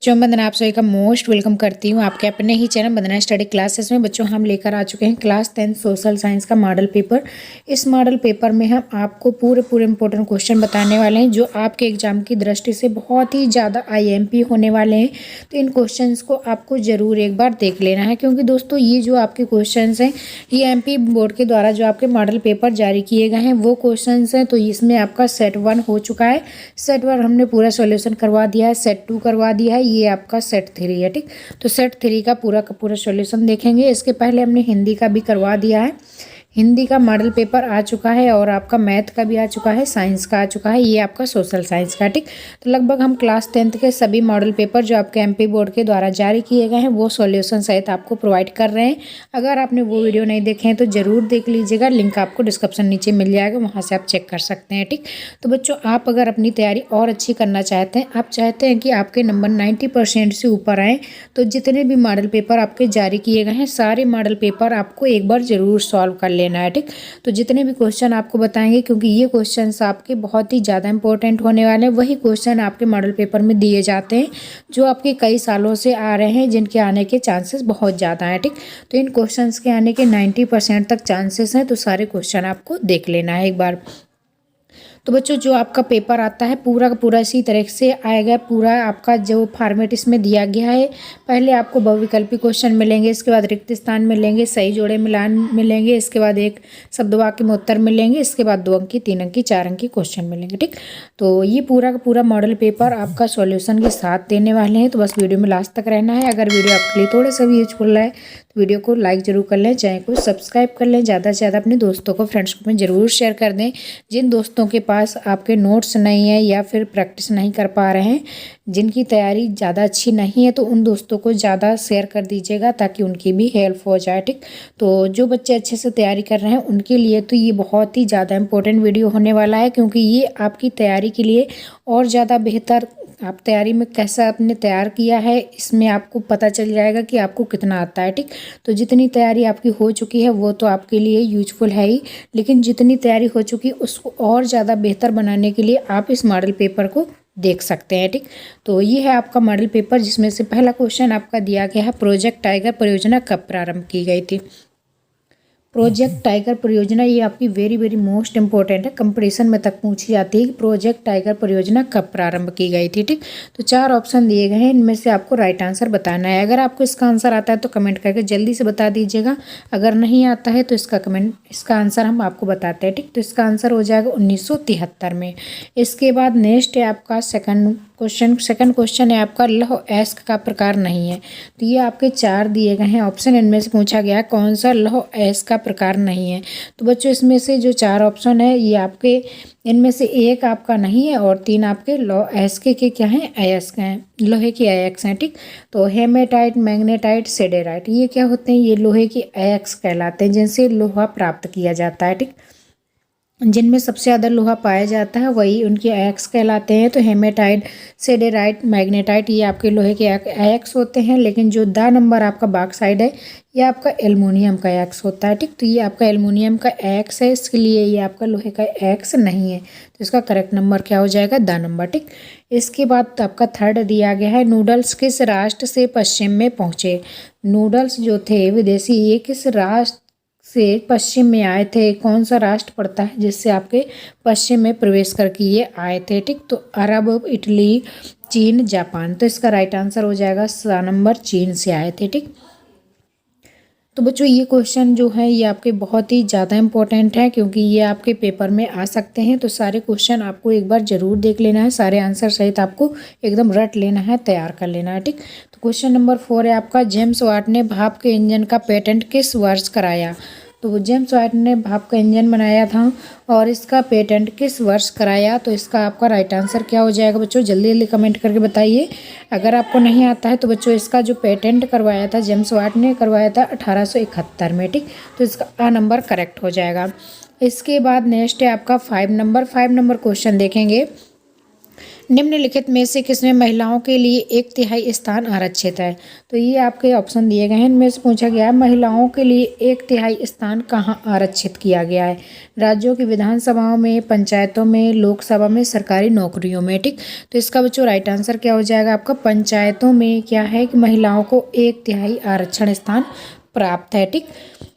बच्चों वंदना, आप सभी का मोस्ट वेलकम करती हूँ आपके अपने ही चैनल वंदना स्टडी क्लासेस में। बच्चों हम लेकर आ चुके हैं क्लास 10 सोशल साइंस का मॉडल पेपर। इस मॉडल पेपर में हम आपको पूरे इंपॉर्टेंट क्वेश्चन बताने वाले हैं जो आपके एग्जाम की दृष्टि से बहुत ही ज़्यादा आईएमपी होने वाले हैं। तो इन क्वेश्चन को आपको ज़रूर एक बार देख लेना है, क्योंकि दोस्तों ये जो आपके क्वेश्चन हैं ये एमपी बोर्ड के द्वारा जो आपके मॉडल पेपर जारी किए गए हैं वो क्वेश्चन हैं। तो इसमें आपका सेट 1 हो चुका है, सेट 1 हमने पूरा सॉल्यूशन करवा दिया है, सेट 2 करवा दिया है, ये आपका सेट 3 है। ठीक, तो सेट 3 का पूरा सॉल्यूशन देखेंगे। इसके पहले हमने हिंदी का भी करवा दिया है, हिंदी का मॉडल पेपर आ चुका है और आपका मैथ का भी आ चुका है, साइंस का आ चुका है, ये आपका सोशल साइंस का। ठीक, तो लगभग हम क्लास 10 के सभी मॉडल पेपर जो आपके एमपी बोर्ड के द्वारा जारी किए गए हैं वो सॉल्यूशन सहित आपको प्रोवाइड कर रहे हैं। अगर आपने वो वीडियो नहीं देखे हैं तो ज़रूर देख लीजिएगा, लिंक आपको डिस्क्रिप्शन नीचे मिल जाएगा, वहाँ से आप चेक कर सकते हैं। ठीक, तो बच्चों आप अगर अपनी तैयारी और अच्छी करना चाहते हैं, आप चाहते हैं कि आपके नंबर 90% से ऊपर आएँ, तो जितने भी मॉडल पेपर आपके जारी किए गए हैं सारे मॉडल पेपर आपको एक बार ज़रूर सॉल्व कर लेना है। ठीक, तो जितने भी क्वेश्चन आपको बताएंगे, क्योंकि ये क्वेश्चंस आपके बहुत ही ज़्यादा इंपॉर्टेंट होने वाले हैं, वही क्वेश्चन आपके मॉडल पेपर में दिए जाते हैं जो आपके कई सालों से आ रहे हैं, जिनके आने के चांसेस बहुत ज़्यादा हैं। ठीक, तो इन क्वेश्चंस के आने के 90% तक चांसेस हैं, तो सारे क्वेश्चन आपको देख लेना है एक बार। तो बच्चों जो आपका पेपर आता है पूरा का पूरा इसी तरह से आएगा। पूरा आपका जो फॉर्मेट इसमें दिया गया है, पहले आपको बहुविकल्पी क्वेश्चन मिलेंगे, इसके बाद रिक्त स्थान मिलेंगे, सही जोड़े मिलान मिलेंगे, इसके बाद एक शब्द वाक्य में उत्तर मिलेंगे, इसके बाद 2 अंक की, 3 अंक की, 4 अंक की क्वेश्चन मिलेंगे। ठीक, तो ये पूरा का पूरा मॉडल पेपर आपका सॉल्यूशन के साथ देने वाले हैं, तो बस वीडियो में लास्ट तक रहना है। अगर वीडियो आपके लिए थोड़ा सा भी यूजफुल है तो वीडियो को लाइक जरूर कर लें, चैनल को सब्सक्राइब कर लें, ज़्यादा से ज़्यादा अपने दोस्तों को, फ्रेंड्स को में ज़रूर शेयर कर दें। जिन दोस्तों के पास आपके नोट्स नहीं है या फिर प्रैक्टिस नहीं कर पा रहे हैं, जिनकी तैयारी ज़्यादा अच्छी नहीं है, तो उन दोस्तों को ज़्यादा शेयर कर दीजिएगा ताकि उनकी भी हेल्प हो जाए। ठीक, तो जो बच्चे अच्छे से तैयारी कर रहे हैं उनके लिए तो ये बहुत ही ज़्यादा इंपॉर्टेंट वीडियो होने वाला है, क्योंकि ये आपकी तैयारी के लिए और ज़्यादा बेहतर, आप तैयारी में कैसा आपने तैयार किया है इसमें आपको पता चल जाएगा कि आपको कितना आता है। ठीक, तो जितनी तैयारी आपकी हो चुकी है वो तो आपके लिए यूजफुल है ही, लेकिन जितनी तैयारी हो चुकी है उसको और ज़्यादा बेहतर बनाने के लिए आप इस मॉडल पेपर को देख सकते हैं। ठीक, तो ये है आपका मॉडल पेपर, जिसमें से पहला क्वेश्चन आपका दिया गया है, प्रोजेक्ट टाइगर परियोजना कब प्रारंभ की गई थी। प्रोजेक्ट टाइगर परियोजना ये आपकी वेरी मोस्ट इंपॉर्टेंट है, कंपटीशन में तक पूछी जाती है कि प्रोजेक्ट टाइगर परियोजना कब प्रारंभ की गई थी। ठीक, तो 4 ऑप्शन दिए गए हैं, इनमें से आपको राइट आंसर बताना है। अगर आपको इसका आंसर आता है तो कमेंट करके जल्दी से बता दीजिएगा, अगर नहीं आता है तो इसका आंसर हम आपको बताते हैं। ठीक, तो इसका आंसर हो जाएगा 1973 में। इसके बाद नेक्स्ट है आपका सेकंड क्वेश्चन है आपका, लौह अयस्क का प्रकार नहीं है। तो ये आपके 4 दिए गए हैं ऑप्शन, इनमें से पूछा गया है कौन सा लौह अयस्क का प्रकार नहीं है। तो बच्चों इसमें से जो 4 ऑप्शन है ये आपके, इनमें से 1 आपका नहीं है और 3 आपके लौह अयस्क के क्या हैं, अयस्क हैं, लोहे के अयस्क हैं। ठीक, तो हेमेटाइट, मैग्नेटाइट, सेडेराइट ये क्या होते हैं, ये लोहे के अयस्क कहलाते हैं, जिनसे लोहा प्राप्त किया जाता है। ठीक, जिनमें सबसे ज़्यादा लोहा पाया जाता है वही उनके अयस्क कहलाते हैं। तो हेमेटाइट, सेडेराइट, मैग्नेटाइट ये आपके लोहे के अयस्क होते हैं, लेकिन जो द नंबर आपका बॉक्साइट है ये आपका एल्युमिनियम का अयस्क होता है। ठीक, तो ये आपका एल्युमिनियम का अयस्क है, इसके लिए ये आपका लोहे का अयस्क नहीं है, तो इसका करेक्ट नंबर क्या हो जाएगा, द नंबर। ठीक, इसके बाद आपका थर्ड दिया गया है, नूडल्स किस राष्ट्र से पश्चिम में पहुँचे। नूडल्स जो थे विदेशी, ये किस राष्ट्र से पश्चिम में आए थे, कौन सा राष्ट्र पड़ता है जिससे आपके पश्चिम में प्रवेश करके ये आए थे। ठीक, तो अरब, इटली, चीन, जापान, तो इसका राइट आंसर हो जाएगा सा नंबर, चीन से आए थे। ठीक, तो बच्चों ये क्वेश्चन जो है ये आपके बहुत ही ज़्यादा इंपॉर्टेंट है, क्योंकि ये आपके पेपर में आ सकते हैं, तो सारे क्वेश्चन आपको एक बार ज़रूर देख लेना है, सारे आंसर सहित आपको एकदम रट लेना है, तैयार कर लेना है। ठीक, तो क्वेश्चन नंबर 4 है आपका, जेम्स वाट ने भाप के इंजन का पेटेंट किस वर्ष कराया। तो जेम्स वाट ने भाप का इंजन बनाया था और इसका पेटेंट किस वर्ष कराया, तो इसका आपका राइट आंसर क्या हो जाएगा बच्चों, जल्दी कमेंट करके बताइए। अगर आपको नहीं आता है तो बच्चों इसका जो पेटेंट करवाया था जेम्स वाट ने करवाया था 1871 में। ठीक, तो इसका आ नंबर करेक्ट हो जाएगा। इसके बाद नेक्स्ट है आपका 5 नंबर क्वेश्चन देखेंगे। निम्नलिखित में से किसमें महिलाओं के लिए 1/3 स्थान आरक्षित है? तो ये आपके ऑप्शन दिए गए हैं, इनमें से पूछा गया है महिलाओं के लिए 1/3 स्थान कहाँ आरक्षित किया गया है? राज्यों की विधानसभाओं में, पंचायतों में, लोकसभा में, सरकारी नौकरियों में। ठीक, तो इसका बच्चों राइट आंसर क्या हो जाएगा आपका? पंचायतों में क्या है कि महिलाओं को 1/3 आरक्षण स्थान प्राप्त है। ठीक,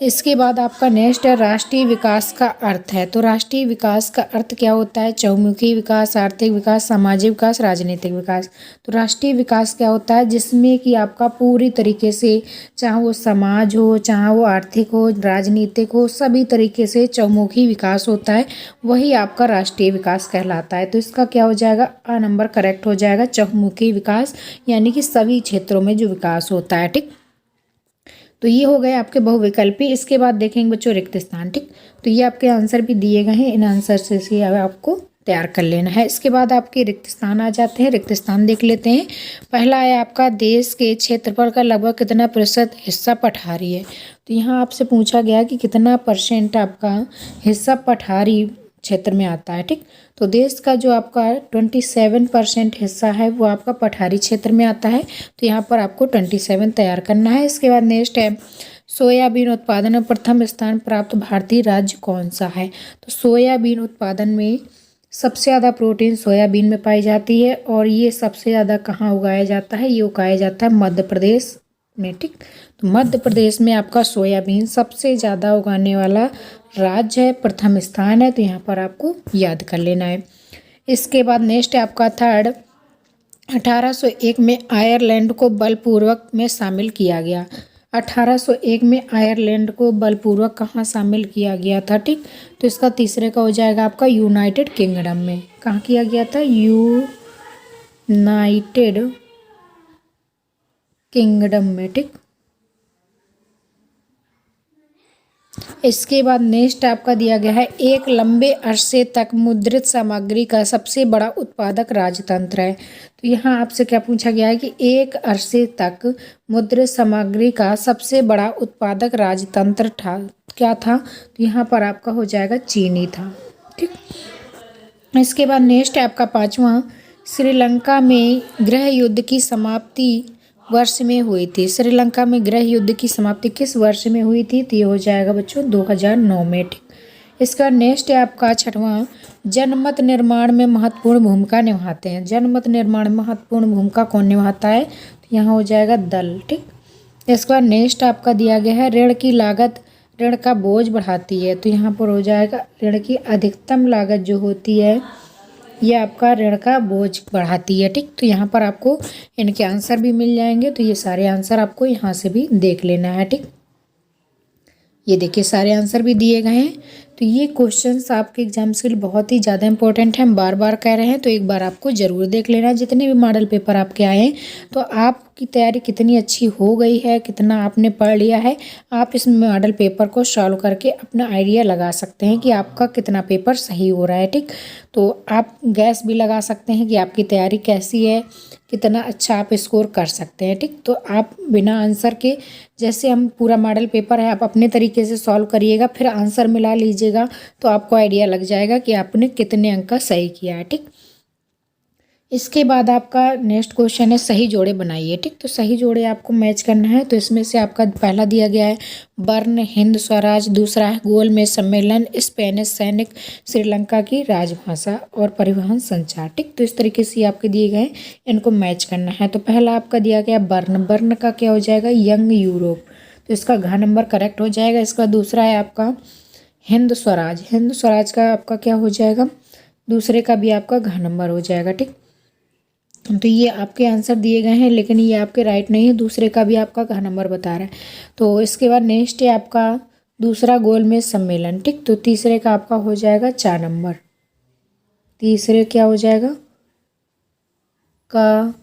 इसके बाद आपका नेक्स्ट है राष्ट्रीय विकास का अर्थ है। तो राष्ट्रीय विकास का अर्थ क्या होता है? चहुमुखी विकास, आर्थिक विकास, सामाजिक विकास, राजनीतिक विकास। तो राष्ट्रीय विकास क्या होता है? जिसमें कि आपका पूरी तरीके से, चाहे वो समाज हो, चाहे वो आर्थिक हो, राजनीतिक हो, सभी तरीके से चहुमुखी विकास होता है, वही आपका राष्ट्रीय विकास कहलाता है। तो इसका क्या हो जाएगा? आ नंबर करेक्ट हो जाएगा, चहुमुखी विकास, यानी कि सभी क्षेत्रों में जो विकास होता है। ठीक, तो ये हो गए आपके बहुविकल्पी। इसके बाद देखेंगे बच्चों रिक्त स्थान। ठीक, तो ये आपके आंसर भी दिए गए हैं, इन आंसर से आपको तैयार कर लेना है। इसके बाद आपके रिक्त स्थान आ जाते हैं, रिक्त स्थान देख लेते हैं। पहला है आपका देश के क्षेत्रफल का लगभग कितना प्रतिशत हिस्सा पठारी है? तो यहाँ आपसे पूछा गया कि कितना परसेंट आपका हिस्सा पठारी क्षेत्र में आता है। ठीक, तो देश का जो आपका 27% हिस्सा है वो आपका पठारी क्षेत्र में आता है। तो यहाँ पर आपको 27 तैयार करना है। इसके बाद नेक्स्ट है सोयाबीन उत्पादन में प्रथम स्थान प्राप्त भारतीय राज्य कौन सा है? तो सोयाबीन उत्पादन में सबसे ज़्यादा प्रोटीन सोयाबीन में पाई जाती है, और ये सबसे ज़्यादा कहाँ उगाया जाता है? ये उगाया जाता है मध्य प्रदेश में। ठीक, तो मध्य प्रदेश में आपका सोयाबीन सबसे ज़्यादा उगाने वाला राज्य है, प्रथम स्थान है। तो यहाँ पर आपको याद कर लेना है। इसके बाद नेक्स्ट है आपका थर्ड, 1801 में आयरलैंड को बलपूर्वक में शामिल किया गया। 1801 में आयरलैंड को बलपूर्वक कहाँ शामिल किया गया था? ठीक, तो इसका तीसरे का हो जाएगा आपका यूनाइटेड किंगडम में। कहाँ किया गया था? यूनाइटेड किंगडम में। ठीक, इसके बाद नेक्स्ट आपका दिया गया है एक लंबे अरसे तक मुद्रित सामग्री का सबसे बड़ा उत्पादक राजतंत्र है। तो यहाँ आपसे क्या पूछा गया है कि एक अरसे तक मुद्रित सामग्री का सबसे बड़ा उत्पादक राजतंत्र था, क्या था? तो यहाँ पर आपका हो जाएगा चीनी था। ठीक, इसके बाद नेक्स्ट है आपका पांचवा, श्रीलंका में गृह युद्ध की समाप्ति वर्ष में हुई थी। श्रीलंका में गृह युद्ध की समाप्ति किस वर्ष में हुई थी? तो ये हो जाएगा बच्चों 2009 में। ठीक, इसका नेक्स्ट है आपका छठवां, जनमत निर्माण में महत्वपूर्ण भूमिका निभाते हैं। जनमत निर्माण में महत्वपूर्ण भूमिका कौन निभाता है? तो यहाँ हो जाएगा दल। ठीक, इसके बाद नेक्स्ट आपका दिया गया है ऋण की लागत ऋण का बोझ बढ़ाती है। तो यहाँ पर हो जाएगा ऋण की अधिकतम लागत जो होती है ये आपका ऋण का बोझ बढ़ाती है। ठीक, तो यहाँ पर आपको इनके आंसर भी मिल जाएंगे। तो ये सारे आंसर आपको यहाँ से भी देख लेना है। ठीक, ये देखिए सारे आंसर भी दिए गए हैं। तो ये क्वेश्चंस आपके एग्जाम्स के लिए बहुत ही ज़्यादा इंपॉर्टेंट है, हम बार बार कह रहे हैं, तो एक बार आपको ज़रूर देख लेना। जितने भी मॉडल पेपर आपके आए हैं, तो आपकी तैयारी कितनी अच्छी हो गई है, कितना आपने पढ़ लिया है, आप इस मॉडल पेपर को सॉल्व करके अपना आइडिया लगा सकते हैं कि आपका कितना पेपर सही हो रहा है। ठीक, तो आप गैस भी लगा सकते हैं कि आपकी तैयारी कैसी है, कितना अच्छा आप स्कोर कर सकते हैं। ठीक, तो आप बिना आंसर के, जैसे हम पूरा मॉडल पेपर है, आप अपने तरीके से सॉल्व करिएगा, फिर आंसर मिला लीजिएगा, तो आपको आइडिया लग जाएगा कि आपने कितने अंक का सही किया है। ठीक, इसके बाद आपका नेक्स्ट क्वेश्चन है सही जोड़े बनाइए। ठीक, तो सही जोड़े आपको मैच करना है। तो इसमें से आपका पहला दिया गया है वर्ण हिंद स्वराज, दूसरा है गोल में सम्मेलन, स्पेनिश सैनिक, श्रीलंका की राजभाषा और परिवहन संचार। ठीक, तो इस तरीके से आपके दिए गए, इनको मैच करना है। तो पहला आपका दिया गया वर्ण, वर्ण का क्या हो जाएगा? Young Europe. तो इसका घ नंबर करेक्ट हो जाएगा। इसका दूसरा है आपका हिंद स्वराज, हिंद स्वराज का आपका क्या हो जाएगा? दूसरे का भी आपका घ नंबर हो जाएगा। ठीक, तो ये आपके आंसर दिए गए हैं, लेकिन ये आपके राइट नहीं है, दूसरे का भी आपका घ नंबर बता रहा है। तो इसके बाद नेक्स्ट है आपका दूसरा गोल में सम्मेलन। ठीक, तो तीसरे का आपका हो जाएगा 4 नंबर। तीसरे क्या हो जाएगा? का,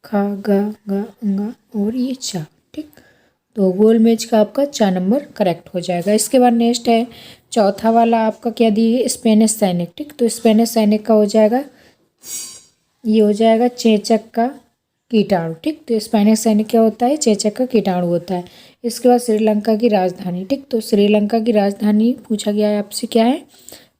खा, गा, गा, अंगा और ये चा। ठीक, तो गोल मेज का आपका 4 नंबर करेक्ट हो जाएगा। इसके बाद नेक्स्ट है चौथा वाला आपका क्या दिए? स्पेनिश सैनिक। ठीक, तो स्पेनिश सैनिक का हो जाएगा, ये हो जाएगा चेचक का कीटाणु। ठीक, तो स्पेनिश सैनिक क्या होता है? चेचक का कीटाणु होता है। इसके बाद श्रीलंका की राजधानी। ठीक, तो श्रीलंका की राजधानी पूछा गया है आपसे क्या है?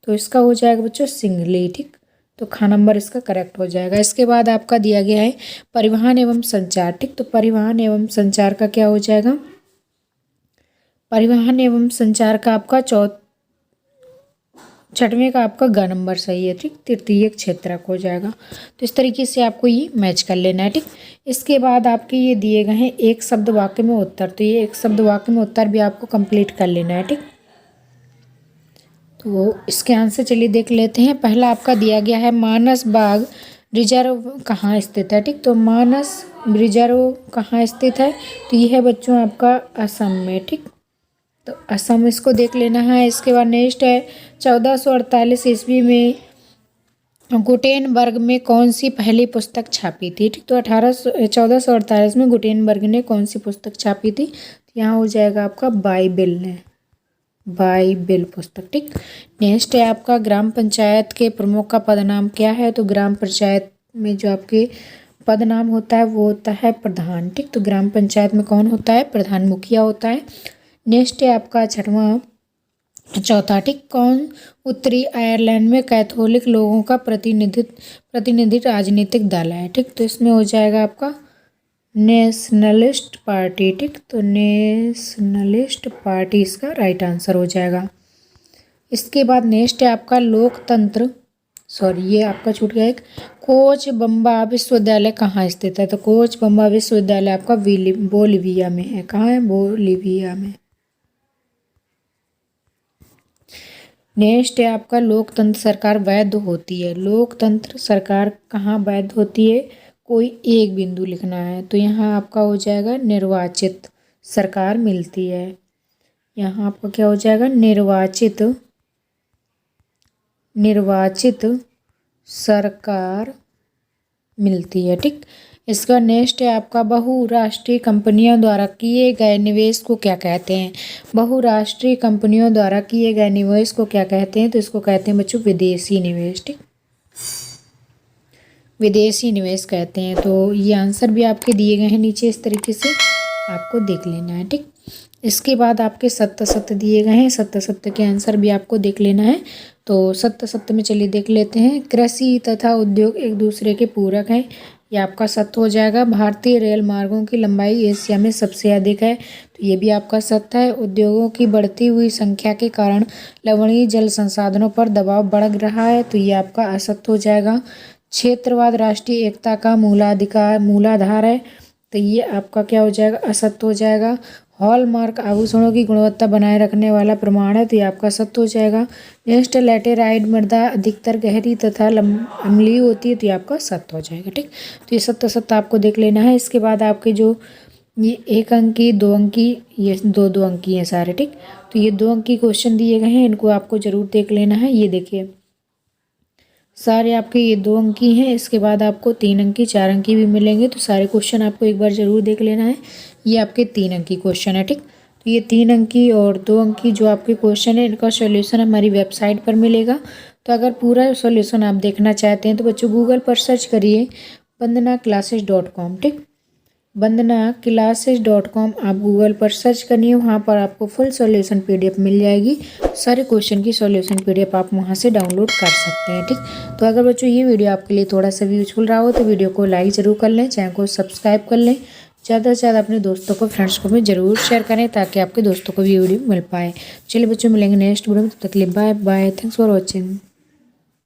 तो इसका हो जाएगा बच्चों सिंगली। ठीक, तो ख नंबर इसका करेक्ट हो जाएगा। इसके बाद आपका दिया गया है परिवहन एवं संचार, ठीक। तो परिवहन एवं संचार का क्या हो जाएगा, परिवहन एवं संचार का आपका छठवें का आपका ग नंबर सही है, ठीक। तृतीयक क्षेत्रक हो जाएगा। तो इस तरीके से आपको ये मैच कर लेना है, ठीक। इसके बाद आपके ये दिए गए हैं एक शब्द वाक्य में उत्तर, तो ये एक शब्द वाक्य में उत्तर भी आपको कंप्लीट कर लेना है, ठीक। तो इसके आंसर चलिए देख लेते हैं। पहला आपका दिया गया है मानस बाग रिजर्व कहाँ स्थित है, ठीक। तो मानस रिजर्व कहाँ स्थित है, तो ये है बच्चों आपका असम में, ठीक। तो असम इसको देख लेना है। इसके बाद नेक्स्ट है 1448 ईस्वी में गुटेनबर्ग में कौन सी पहली पुस्तक छापी थी, ठीक। तो 1448 में गुटेनबर्ग ने कौन सी पुस्तक छापी थी, तो यहाँ हो जाएगा आपका बाइबिल ने, बाइबिल पुस्तक, ठीक। नेक्स्ट है आपका ग्राम पंचायत के प्रमुख का पदनाम क्या है, तो ग्राम पंचायत में जो आपके पदनाम होता है वो होता है प्रधान, ठीक। तो ग्राम पंचायत में कौन होता है, प्रधान मुखिया होता है। नेक्स्ट है आपका चौथा, ठीक। कौन उत्तरी आयरलैंड में कैथोलिक लोगों का प्रतिनिधि राजनीतिक दल है, ठीक। तो इसमें हो जाएगा आपका नेशनलिस्ट पार्टी, ठीक। तो नेशनलिस्ट पार्टी इसका राइट आंसर हो जाएगा। इसके बाद नेक्स्ट है आपका लोकतंत्र, सॉरी ये आपका छूट गया एक, कोच बम्बा विश्वविद्यालय कहाँ स्थित है, तो कोच बम्बा विश्वविद्यालय आपका बोलिविया में है। कहाँ है, बोलिविया में। नेक्स्ट है आपका लोकतंत्र सरकार वैध होती है, लोकतंत्र सरकार कहाँ वैध होती है, कोई एक बिंदु लिखना है, तो यहाँ आपका हो जाएगा निर्वाचित सरकार मिलती है। यहाँ आपका क्या हो जाएगा, निर्वाचित सरकार मिलती है, ठीक। इसका नेक्स्ट है आपका बहुराष्ट्रीय कंपनियों द्वारा किए गए निवेश को क्या कहते हैं, बहुराष्ट्रीय कंपनियों द्वारा किए गए निवेश को क्या कहते हैं, तो इसको कहते हैं बच्चों विदेशी निवेश, ठीक। विदेशी निवेश कहते हैं। तो ये आंसर भी आपके दिए गए हैं नीचे, इस तरीके से आपको देख लेना है, ठीक। इसके बाद आपके सत्य दिए गए हैं, सत्य के आंसर भी आपको देख लेना है। तो सत्य में चलिए देख लेते हैं। कृषि तथा उद्योग एक दूसरे के पूरक हैं, ये आपका सत्य हो जाएगा। भारतीय रेल मार्गों की लंबाई एशिया में सबसे अधिक है, तो ये भी आपका सत्य है। उद्योगों की बढ़ती हुई संख्या के कारण लवणीय जल संसाधनों पर दबाव बढ़ रहा है, तो ये आपका असत्य हो जाएगा। क्षेत्रवाद राष्ट्रीय एकता का मूलाधार है, तो ये आपका क्या हो जाएगा, असत्य हो जाएगा। हॉलमार्क आभूषणों की गुणवत्ता बनाए रखने वाला प्रमाण है, तो ये आपका सत्य हो जाएगा। नेक्स्ट लैटेराइट मृदा अधिकतर गहरी तथा अम्लीय होती है, तो ये आपका सत्य हो जाएगा, ठीक। तो ये सत्य आपको देख लेना है। इसके बाद आपके जो ये 1 अंकी 2 अंकी ये 2 अंकी हैं सारे, ठीक। तो ये 2 अंकी क्वेश्चन दिए गए हैं, इनको आपको जरूर देख लेना है। ये देखिए सारे आपके ये 2 अंकी हैं। इसके बाद आपको 3 अंकी 4 अंकी भी मिलेंगे, तो सारे क्वेश्चन आपको एक बार ज़रूर देख लेना है। ये आपके 3 अंकी क्वेश्चन है, ठीक। तो ये 3 अंकी और 2 अंकी जो आपके क्वेश्चन है, इनका सॉल्यूशन हमारी वेबसाइट पर मिलेगा। तो अगर पूरा सॉल्यूशन आप देखना चाहते हैं तो बच्चों गूगल पर सर्च करिए वंदनाclasses.com, ठीक। वंदनाclasses.com आप गूगल पर सर्च करिए, वहाँ पर आपको फुल सॉल्यूशन PDF मिल जाएगी। सारे क्वेश्चन की सॉल्यूशन PDF आप वहाँ से डाउनलोड कर सकते हैं, ठीक। तो अगर बच्चों ये वीडियो आपके लिए थोड़ा सा भी यूजफुल रहा हो तो वीडियो को लाइक ज़रूर कर लें, चैनल को सब्सक्राइब कर लें, ज़्यादा से ज़्यादा अपने दोस्तों को फ्रेंड्स को भी ज़रूर शेयर करें ताकि आपके दोस्तों को भी वीडियो मिल पाए। चलिए बच्चों मिलेंगे नेक्स्ट वीडियो में, तब तक के लिए bye bye, thanks for watching.